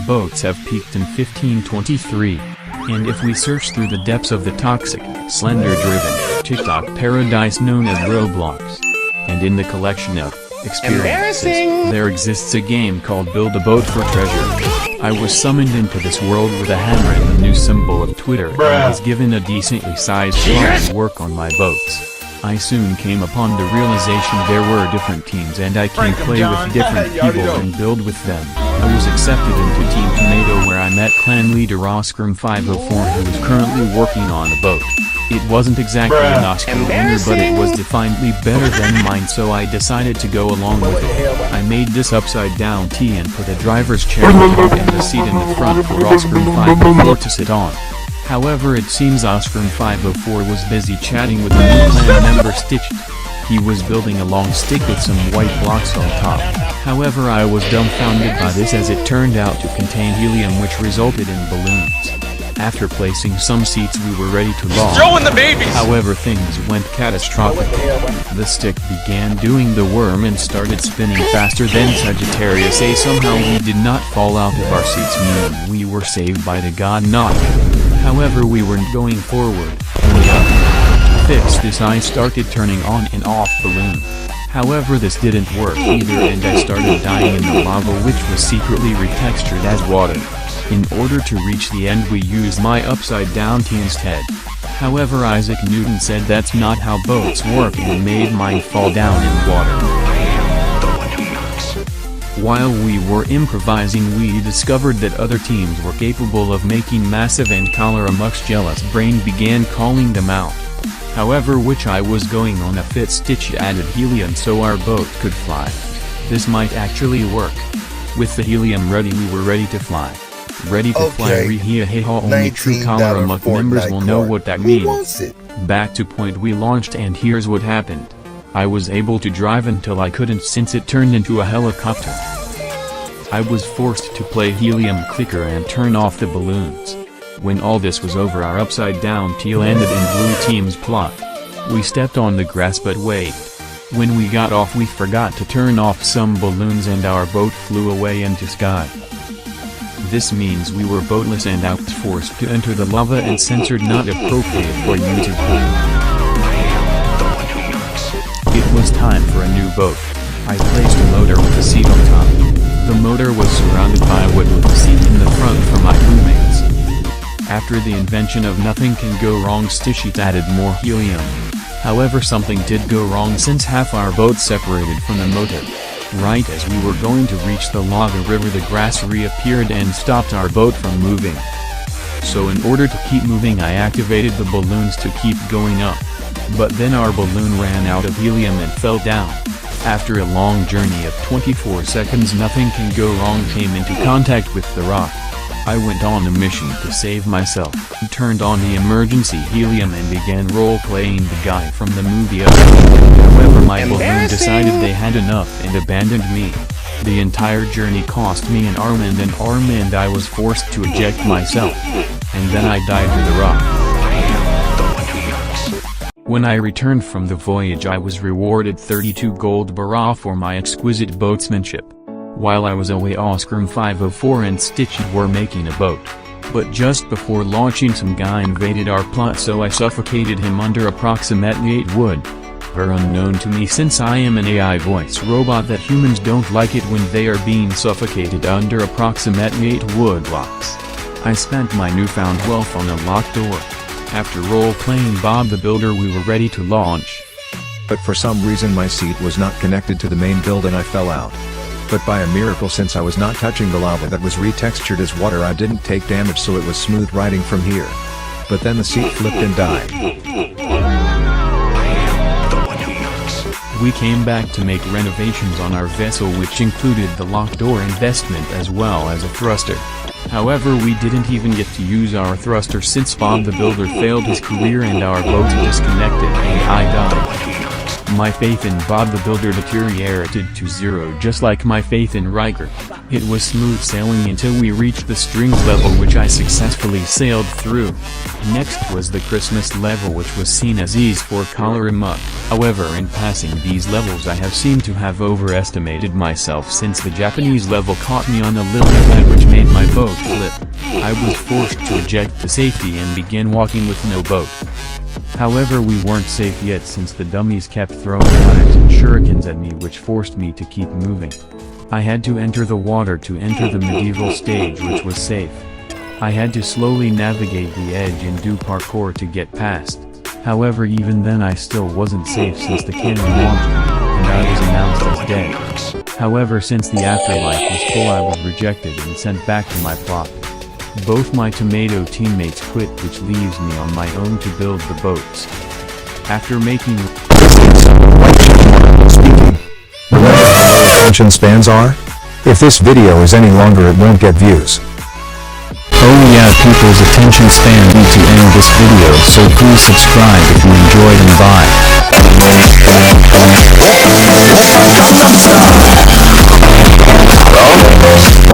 boats have peaked in 1523. And if we search through the depths of the toxic, slender-driven, TikTok paradise known as Roblox, and in the collection of experiences, there exists a game called Build a Boat for Treasure. I was summoned into this world with a hammer and the new symbol of Twitter, and was given a decently sized plot to work on my boats. I soon came upon the realization there were different teams and I can play with different people and build with them. I was accepted into Team Tomato where I met clan leader Oscrum504 who is currently working on a boat. It wasn't exactly an Oscar winner, but it was definitely better than mine, so I decided to go along with it. I made this upside down T and put a driver's chair on top and a seat in the front for Oscrum504 to sit on. However, it seems Oscrum504 was busy chatting with the new clan member Stitched. He was building a long stick with some white blocks on top. However, I was dumbfounded by this as it turned out to contain helium, which resulted in balloons. After placing some seats we were ready to launch. However, things went catastrophic. The stick began doing the worm and started spinning faster than Sagittarius A. Somehow we did not fall out of our seats, meaning we were saved by the god Knock. However, we weren't going forward. To fix this, I started turning on and off balloon. However, this didn't work either and I started dying in the lava, which was secretly retextured as water. In order to reach the end we used my upside down T instead. However, Isaac Newton said that's not how boats work and made mine fall down in water. While we were improvising, we discovered that other teams were capable of making massive, and Cholera Muck's jealous brain began calling them out. However, which I was going on a fit. Stitch added helium so our boat could fly. This might actually work. With the helium ready, we were ready to fly. Ready to fly. Only true Cholera Muck members will know what that means. Back to point, we launched and here's what happened. I was able to drive until I couldn't, since it turned into a helicopter. I was forced to play helium clicker and turn off the balloons. When all this was over, our upside down T landed in blue team's plot. We stepped on the grass but wait. When we got off we forgot to turn off some balloons and our boat flew away into sky. This means we were boatless and I was forced to enter the lava and censored not appropriate for YouTube. It was time for a new boat. I placed a motor with a seat on top. The motor was surrounded by wood with a seat in the front for my crewmates. After the invention of nothing can go wrong, Stitchy added more helium. However, something did go wrong since half our boat separated from the motor. Right as we were going to reach the lava river, the grass reappeared and stopped our boat from moving. So in order to keep moving, I activated the balloons to keep going up. But then our balloon ran out of helium and fell down. After a long journey of 24 seconds, nothing can go wrong came into contact with the rock. I went on a mission to save myself, turned on the emergency helium and began role-playing the guy from the movie Up. However, my balloon decided they had enough and abandoned me. The entire journey cost me an arm and I was forced to eject myself. And then I died to the rock. When I returned from the voyage, I was rewarded 32 gold bara for my exquisite boatsmanship. While I was away, Oscrum504 and Stitchy were making a boat. But just before launching, some guy invaded our plot, so I suffocated him under approximately 8 wood. Unknown to me, since I am an AI voice robot, that humans don't like it when they are being suffocated under approximately 8 wood blocks. I spent my newfound wealth on a locked door. After role-playing Bob the Builder, we were ready to launch. But for some reason my seat was not connected to the main build and I fell out. But by a miracle, since I was not touching the lava that was retextured as water, I didn't take damage, so it was smooth riding from here. But then the seat flipped and died. We came back to make renovations on our vessel, which included the locked door investment as well as a thruster. However, we didn't even get to use our thruster since Bob the Builder failed his career and our boat disconnected and I died. My faith in Bob the Builder deteriorated to zero, just like my faith in Riker. It was smooth sailing until we reached the strings level, which I successfully sailed through. Next was the Christmas level, which was seen as ease for Cholera Muck. However, in passing these levels I have seemed to have overestimated myself, since the Japanese level caught me on a lily pad, which made my boat I was forced to eject to safety and begin walking with no boat. However, we weren't safe yet since the dummies kept throwing knives and shurikens at me, which forced me to keep moving. I had to enter the water to enter the medieval stage, which was safe. I had to slowly navigate the edge and do parkour to get past. However, even then I still wasn't safe since the cannon launched me, and I was announced as dead. However, since the afterlife was full, I was rejected and sent back to my plot. Both my tomato teammates quit, which leaves me on my own to build the boats. After making Speaking. Remember how low attention spans are? If this video is any longer, it won't get views. Oh yeah, people's attention span need to end this video, so please subscribe if you enjoyed, and bye.